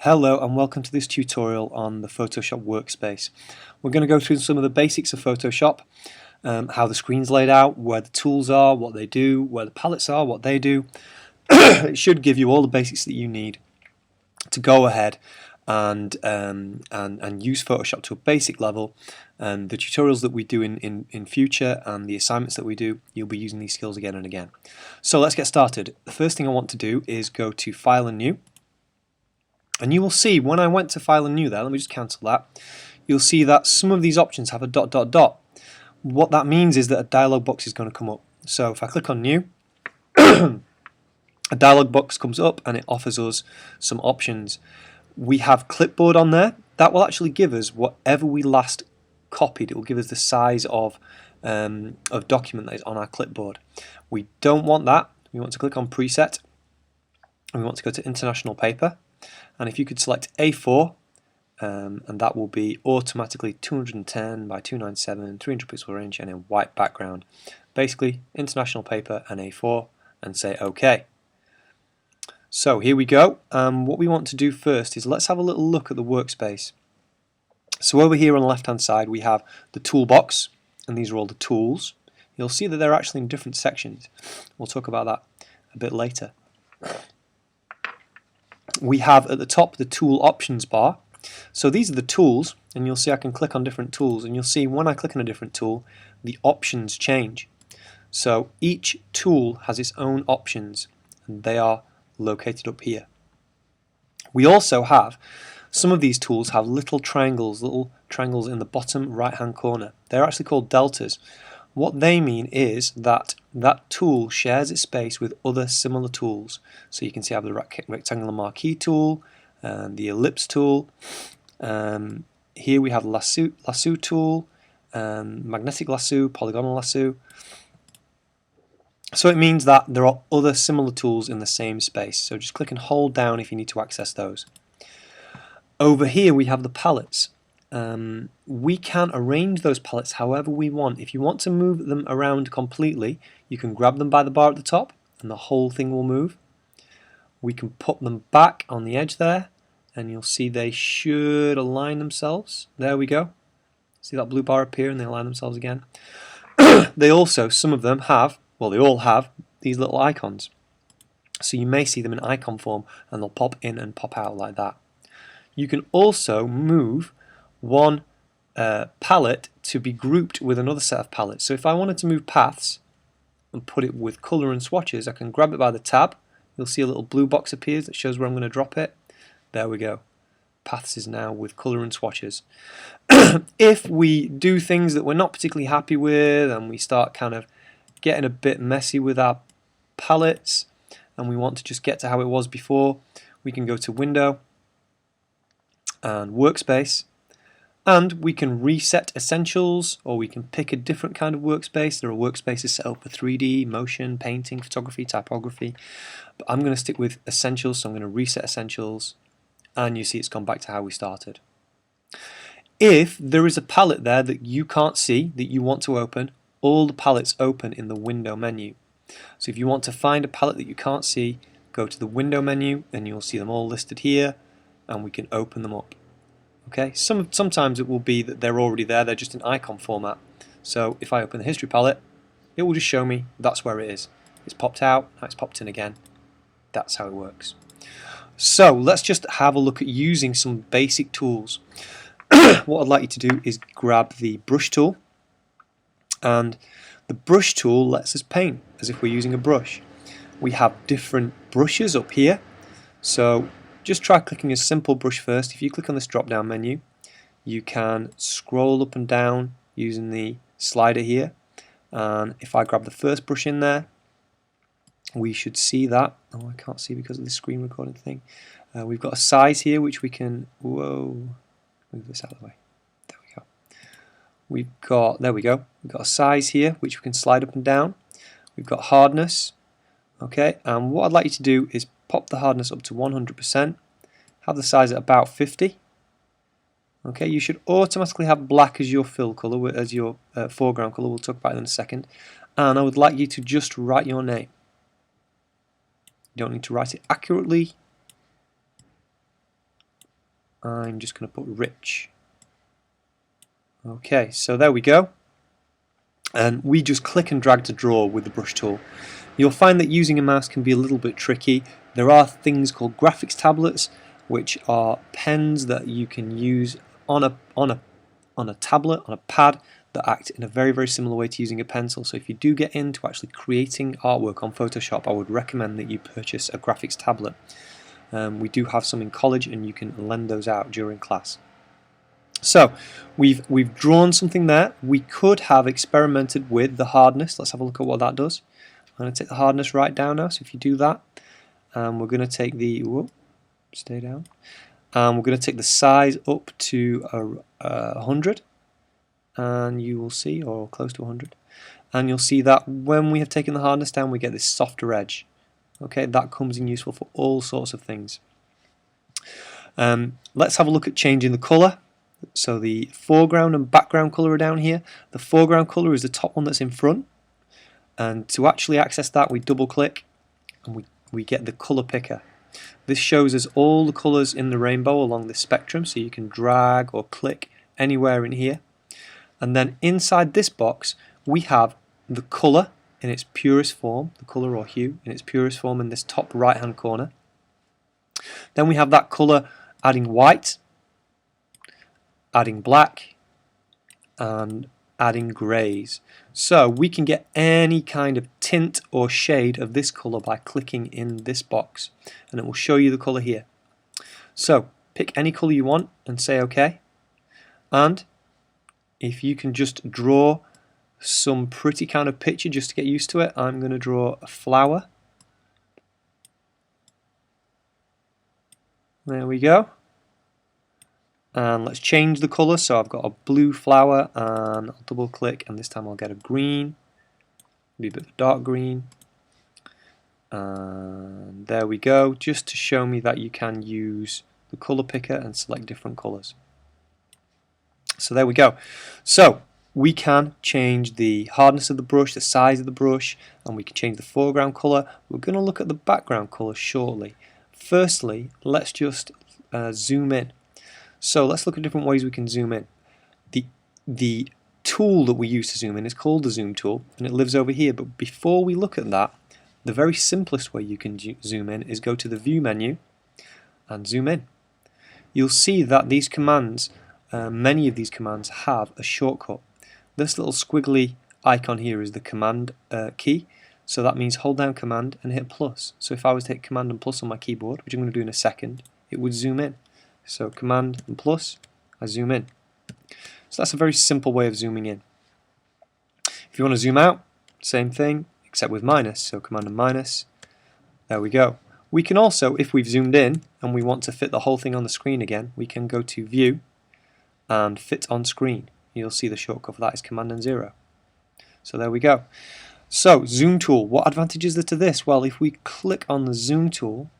Hello and welcome to this tutorial on the Photoshop Workspace. We're going to go through some of the basics of Photoshop, how the screen's laid out, where the tools are, what they do, where the palettes are, what they do. It should give you all the basics that you need to go ahead and use Photoshop to a basic level. And the tutorials that we do in future and the assignments that we do, you'll be using these skills again and again. So let's get started. The first thing I want to do is go to File and New. And you will see when I went to File and New there, let me just cancel that, you'll see that some of these options have a dot dot dot. What that means is that a dialog box is going to come up. So if I click on New, a dialog box comes up and it offers us some options. We have clipboard on there. That will actually give us whatever we last copied. It will give us the size of document that is on our clipboard. We don't want that. We want to click on Preset. And we want to go to International Paper. And if you could select A4, and that will be automatically 210 by 297, 300 pixel range, and a white background. Basically, international paper and A4, and say OK. So here we go. What we want to do first is let's have a little look at the workspace. So over here on the left hand side we have the toolbox, and these are all the tools. You'll see that they're actually in different sections. We'll talk about that a bit later. We have at the top the tool options bar. So these are the tools, and you'll see I can click on different tools, and you'll see when I click on a different tool the options change. So each tool has its own options, and they are located up here. We also have some of these tools have little triangles in the bottom right hand corner. They're actually called deltas. What they mean is that that tool shares its space with other similar tools. So you can see I have the rectangular marquee tool, the ellipse tool. Here we have the lasso tool, magnetic lasso, polygonal lasso. So it means that there are other similar tools in the same space. So just click and hold down if you need to access those. Over here we have the palettes. We can arrange those palettes however we want. If you want to move them around completely, you can grab them by the bar at the top and the whole thing will move. We can put them back on the edge there and you'll see they should align themselves. There we go. See that blue bar appear and they align themselves again. They also, some of them have, well they all have, these little icons. So you may see them in icon form and they'll pop in and pop out like that. You can also move one palette to be grouped with another set of palettes. So if I wanted to move paths and put it with colour and swatches, I can grab it by the tab. You'll see a little blue box appears that shows where I'm going to drop it. There we go. Paths is now with colour and swatches. If we do things that we're not particularly happy with and we start kind of getting a bit messy with our palettes and we want to just get to how it was before, we can go to Window and Workspace, and we can reset essentials, or we can pick a different kind of workspace. There are workspaces set up for 3D, motion, painting, photography, typography, but I'm going to stick with essentials, so I'm going to reset essentials, and you see it's gone back to how we started. If there is a palette there that you can't see, that you want to open, all the palettes open in the Window menu. So if you want to find a palette that you can't see, go to the Window menu, and you'll see them all listed here, and we can open them up. Okay, sometimes it will be that they're already there, they're just in icon format. So if I open the history palette, it will just show me that's where it is. It's popped out, now it's popped in again. That's how it works. So let's just have a look at using some basic tools. What I'd like you to do is grab the brush tool, and the brush tool lets us paint as if we're using a brush. We have different brushes up here, so just try clicking a simple brush first. If you click on this drop down menu, you can scroll up and down using the slider here, and if I grab the first brush in there, we should see that. Oh, I can't see because of the screen recording thing. We've got a size here which we can, whoa, move this out of the way. There we go. There we go. We've got a size here which we can slide up and down. We've got hardness. Okay, and what I'd like you to do is pop the hardness up to 100%, have the size at about 50. Okay, you should automatically have black as your fill colour, as your foreground colour. We'll talk about it in a second. And I would like you to just write your name. You don't need to write it accurately. I'm just going to put rich. Okay, so there we go. And we just click and drag to draw with the brush tool. You'll find that using a mouse can be a little bit tricky. There are things called graphics tablets, which are pens that you can use on a tablet, on a pad, that act in a very, very similar way to using a pencil. So if you do get into actually creating artwork on Photoshop, I would recommend that you purchase a graphics tablet. We do have some in college, and you can lend those out during class. So we've drawn something there. We could have experimented with the hardness. Let's have a look at what that does. I'm going to take the hardness right down now. So if you do that, we're going to take the stay down. We're going to take the size up to 100, and you will see, or close to 100, and you'll see that when we have taken the hardness down, we get this softer edge. Okay, that comes in useful for all sorts of things. Let's have a look at changing the colour. So the foreground and background colour are down here. The foreground colour is the top one that's in front, and to actually access that, we double click and we get the colour picker. This shows us all the colours in the rainbow along this spectrum, so you can drag or click anywhere in here. And then inside this box we have the colour in its purest form, the colour or hue in its purest form in this top right hand corner. Then we have that colour adding white, adding black, and adding greys. So we can get any kind of tint or shade of this colour by clicking in this box, and it will show you the colour here. So pick any colour you want and say OK, and if you can just draw some pretty kind of picture just to get used to it, I'm going to draw a flower. There we go. And let's change the colour. So I've got a blue flower, and I'll double click, and this time I'll get a green, maybe a bit of a dark green. And there we go, just to show me that you can use the colour picker and select different colours. So there we go. So we can change the hardness of the brush, the size of the brush, and we can change the foreground colour. We're going to look at the background colour shortly. Firstly, let's just zoom in. So let's look at different ways we can zoom in. The tool that we use to zoom in is called the zoom tool, and it lives over here. But before we look at that, the very simplest way you can zoom in is go to the view menu and zoom in. You'll see that these commands, many of these commands, have a shortcut. This little squiggly icon here is the command key, so that means hold down command and hit plus. So if I was to hit command and plus on my keyboard, which I'm going to do in a second, it would zoom in. So command and plus, I zoom in. So that's a very simple way of zooming in. If you want to zoom out, same thing, except with minus. So command and minus, there we go. We can also, if we've zoomed in and we want to fit the whole thing on the screen again, we can go to view and fit on screen. You'll see the shortcut for that is command and 0. So there we go. So zoom tool, what advantage is there to this? Well, if we click on the zoom tool,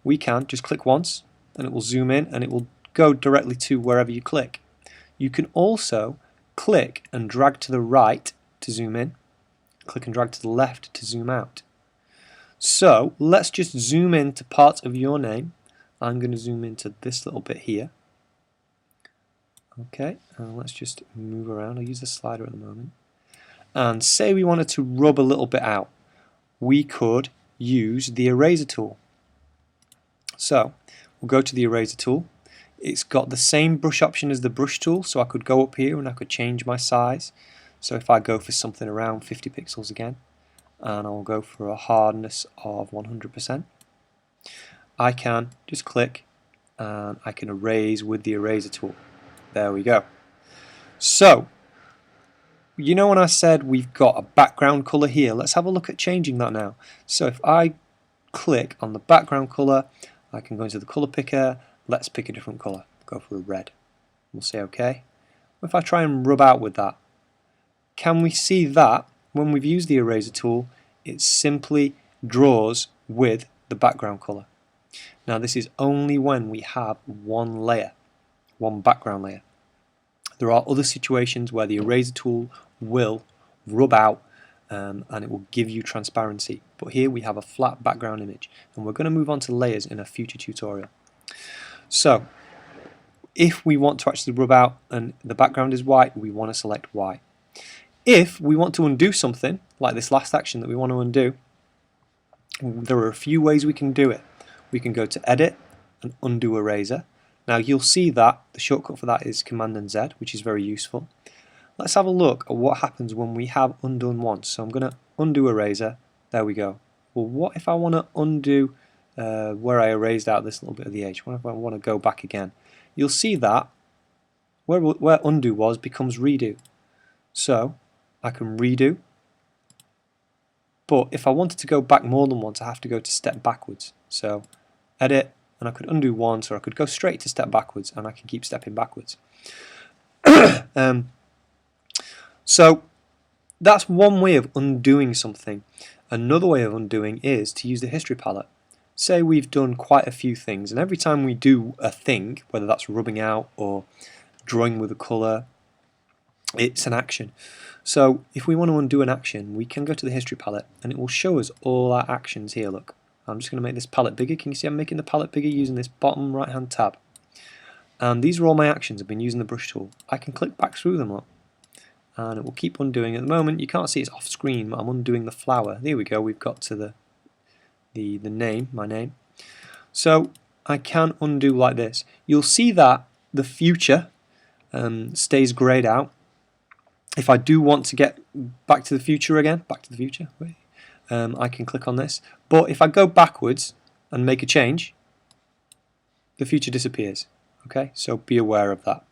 we can just click once and it will zoom in and it will go directly to wherever you click. You can also click and drag to the right to zoom in, click and drag to the left to zoom out. So let's just zoom in to parts of your name. I'm going to zoom into this little bit here. Okay, let's just move around. I'll use the slider at the moment. And say we wanted to rub a little bit out. We could use the eraser tool. So we'll go to the eraser tool. It's got the same brush option as the brush tool, so I could go up here and I could change my size. So if I go for something around 50 pixels again, and I'll go for a hardness of 100%, I can just click and I can erase with the eraser tool. There we go. So, you know when I said we've got a background colour here, let's have a look at changing that now. So if I click on the background colour, I can go into the colour picker. Let's pick a different colour, go for a red. We'll say OK. If I try and rub out with that, can we see that when we've used the eraser tool, it simply draws with the background colour. Now this is only when we have one layer, one background layer. There are other situations where the eraser tool will rub out and it will give you transparency. But here we have a flat background image, and we're going to move on to layers in a future tutorial. So If we want to actually rub out and the background is white, we want to select white. If we want to undo something, like this last action that we want to undo, there are a few ways we can do it. We can go to Edit and Undo Eraser. Now you'll see that the shortcut for that is Command and Z, which is very useful. Let's have a look at what happens when we have undone once. So I'm going to undo eraser. There we go. Well, what if I want to undo where I erased out this little bit of the edge? What if I want to go back again? You'll see that where undo was becomes redo. So I can redo. But if I wanted to go back more than once, I have to go to step backwards. So edit, and I could undo once, or I could go straight to step backwards, and I can keep stepping backwards. So that's one way of undoing something. Another way of undoing is to use the history palette. Say we've done quite a few things, and every time we do a thing, whether that's rubbing out or drawing with a colour, it's an action. So if we want to undo an action, we can go to the history palette and it will show us all our actions here. Look, I'm just going to make this palette bigger. Can you see I'm making the palette bigger using this bottom right hand tab? And these are all my actions. I've been using the brush tool. I can click back through them up and it will keep undoing. At the moment you can't see it's off screen, but I'm undoing the flower. There we go, we've got to the name, my name. So I can undo like this. You'll see that the future stays greyed out. If I do want to get back to the future again, back to the future, I can click on this. But if I go backwards and make a change, the future disappears. Okay, so be aware of that.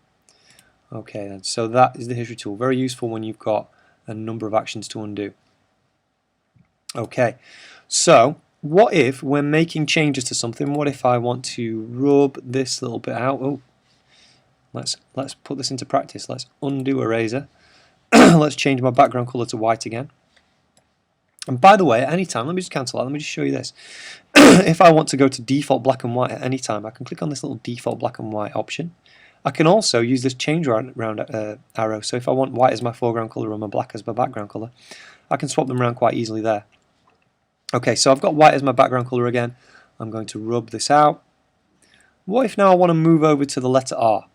Okay, then, so that is the history tool. Very useful when you've got a number of actions to undo. Okay, so what if we're making changes to something? What if I want to rub this little bit out? Oh, let's put this into practice. Let's undo eraser. Let's change my background color to white again. And by the way, at any time, let me just cancel that. Let me just show you this. If I want to go to default black and white at any time, I can click on this little default black and white option. I can also use this change round arrow. So if I want white as my foreground color and my black as my background color, I can swap them around quite easily there. Okay, so I've got white as my background color again. I'm going to rub this out. What if now I want to move over to the letter R?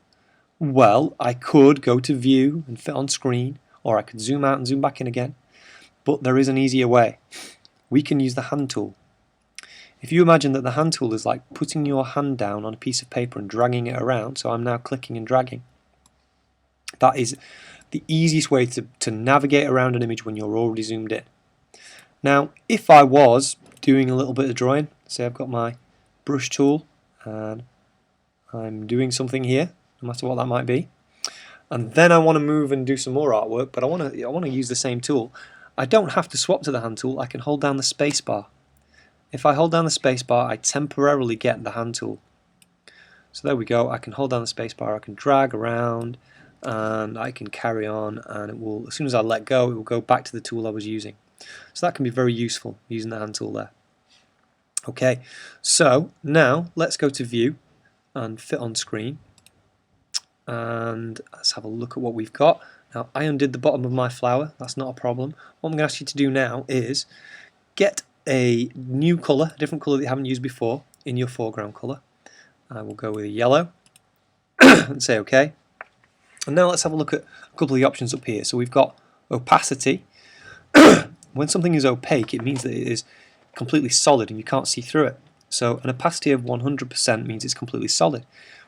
Well, I could go to view and fit on screen, or I could zoom out and zoom back in again. But there is an easier way. We can use the hand tool. If you imagine that the hand tool is like putting your hand down on a piece of paper and dragging it around, so I'm now clicking and dragging. That is the easiest way to navigate around an image when you're already zoomed in. Now, if I was doing a little bit of drawing, say I've got my brush tool and I'm doing something here, no matter what that might be, and then I want to move and do some more artwork, but I want to use the same tool, I don't have to swap to the hand tool. I can hold down the space bar. If I hold down the space bar, I temporarily get the hand tool. So there we go. I can hold down the space bar, I can drag around, and I can carry on, and it will, as soon as I let go, it will go back to the tool I was using. So that can be very useful, using the hand tool there. Okay, so now let's go to view and fit on screen, and let's have a look at what we've got. Now I undid the bottom of my flower, that's not a problem. What I'm going to ask you to do now is get a new colour, a different colour that you haven't used before, in your foreground colour. I will go with a yellow and say OK. And now let's have a look at a couple of the options up here. So we've got opacity. When something is opaque, it means that it is completely solid and you can't see through it. So an opacity of 100% means it's completely solid.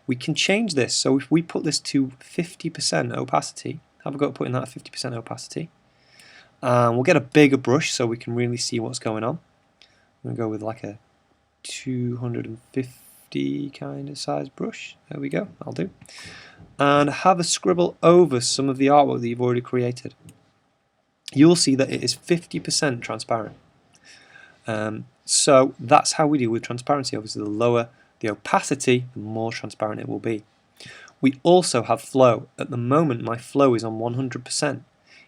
We can change this. So if we put this to 50% opacity, have a go at putting that at 50% opacity. We'll get a bigger brush so we can really see what's going on. I'm going to go with like a 250 kind of size brush. There we go, I'll do. And have a scribble over some of the artwork that you've already created. You'll see that it is 50% transparent. So that's how we deal with transparency. Obviously, the lower the opacity, the more transparent it will be. We also have flow. At the moment, my flow is on 100%.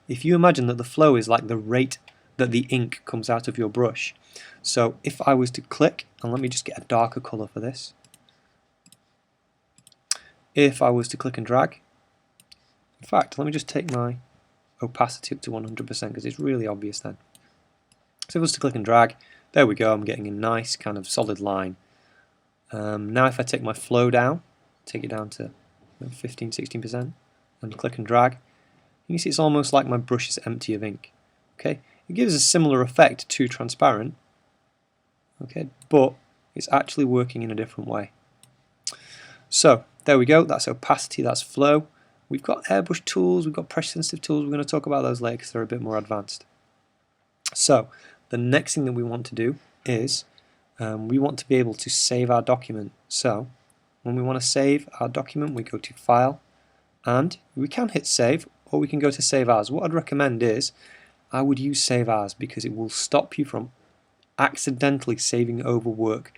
If you imagine that the flow is like the rate that the ink comes out of your brush. So if I was to click, and let me just get a darker colour for this. If I was to click and drag, in fact, let me just take my opacity up to 100% because it's really obvious then. So if I was to click and drag, there we go, I'm getting a nice kind of solid line. Now if I take my flow down, take it down to 15, 16%, and click and drag. You can see it's almost like my brush is empty of ink. Okay, it gives a similar effect to transparent, okay, but it's actually working in a different way. So there we go, that's opacity, that's flow. We've got airbrush tools, we've got pressure sensitive tools. We're going to talk about those later because they're a bit more advanced. So the next thing that we want to do is we want to be able to save our document. So when we want to save our document, we go to File, and we can hit Save, or we can go to Save As. What I'd recommend is I would use Save As, because it will stop you from accidentally saving over work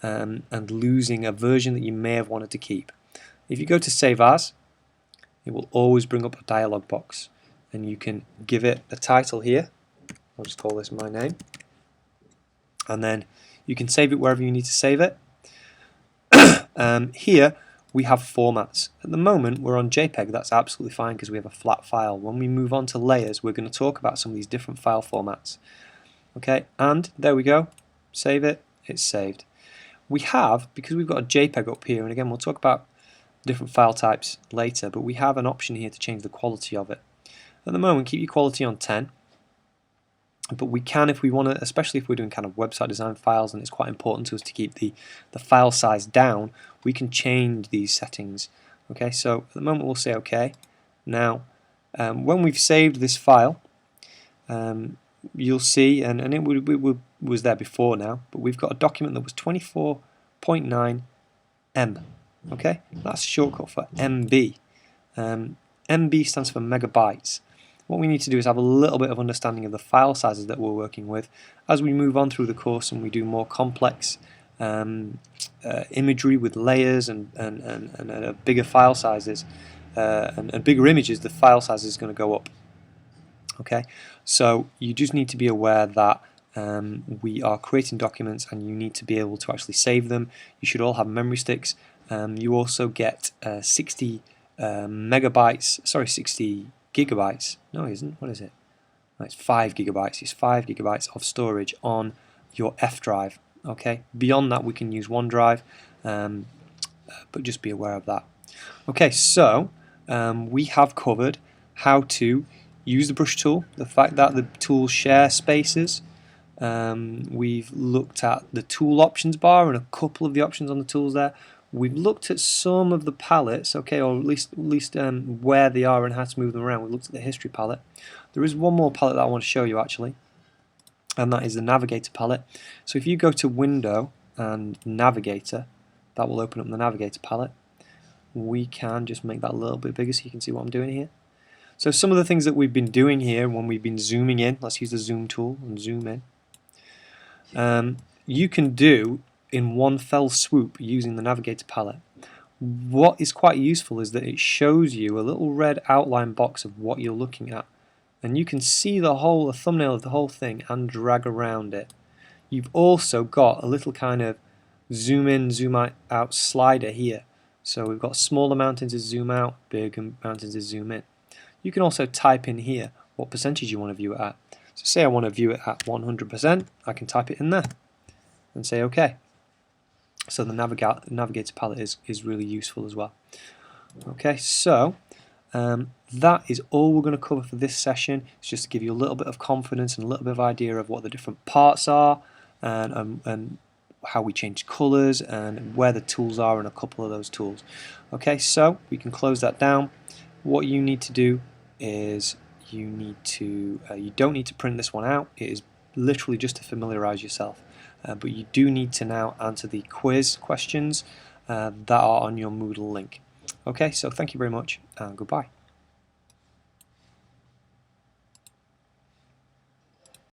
and losing a version that you may have wanted to keep. If you go to Save As, it will always bring up a dialog box, and you can give it a title here. I'll just call this my name, and then you can save it wherever you need to save it. Here we have formats. At the moment we're on JPEG. That's absolutely fine because we have a flat file. When we move on to layers, we're going to talk about some of these different file formats. Okay, and there we go. Save it. It's saved. We have, because we've got a JPEG up here, and again we'll talk about different file types later, but we have an option here to change the quality of it. At the moment, keep your quality on 10. But we can, if we want to, especially if we're doing kind of website design files and it's quite important to us to keep the file size down, we can change these settings. Okay, so at the moment we'll say OK. Now, when we've saved this file, you'll see, and it was there before now, but we've got a document that was 24.9 M. Okay, that's a shortcut for MB. MB stands for megabytes. What we need to do is have a little bit of understanding of the file sizes that we're working with as we move on through the course and we do more complex imagery with layers and bigger file sizes and bigger images. The file size is going to go up. Okay, so you just need to be aware that we are creating documents and you need to be able to actually save them. You should all have memory sticks. You also get 60 gigabytes. No, it isn't. What is it? No, it's 5 gigabytes. It's 5 gigabytes of storage on your F drive. Okay. Beyond that, we can use OneDrive, but just be aware of that. Okay, so we have covered how to use the brush tool, the fact that the tools share spaces. We've looked at the tool options bar and a couple of the options on the tools there. We've looked at some of the palettes, okay, or at least where they are and how to move them around. We've looked at the history palette. There is one more palette that I want to show you actually, and that is the Navigator palette. So if you go to Window and Navigator, that will open up the Navigator palette. We can just make that a little bit bigger so you can see what I'm doing here. So some of the things that we've been doing here when we've been zooming in, let's use the zoom tool and zoom in. You can do in one fell swoop using the Navigator palette. What is quite useful is that it shows you a little red outline box of what you're looking at, and you can see the thumbnail of the whole thing and drag around it. You've also got a little kind of zoom in, zoom out slider here. So we've got smaller mountains to zoom out, bigger mountains to zoom in. You can also type in here what percentage you want to view it at. So say I want to view it at 100%, I can type it in there and say OK. So the Navigator palette is really useful as well. Okay, so that is all we're going to cover for this session. It's just to give you a little bit of confidence and a little bit of idea of what the different parts are and how we change colours and where the tools are and a couple of those tools. Okay, so we can close that down. What you need to do is you don't need to print this one out. It is literally just to familiarise yourself. But you do need to now answer the quiz questions that are on your Moodle link. Okay, so thank you very much and goodbye.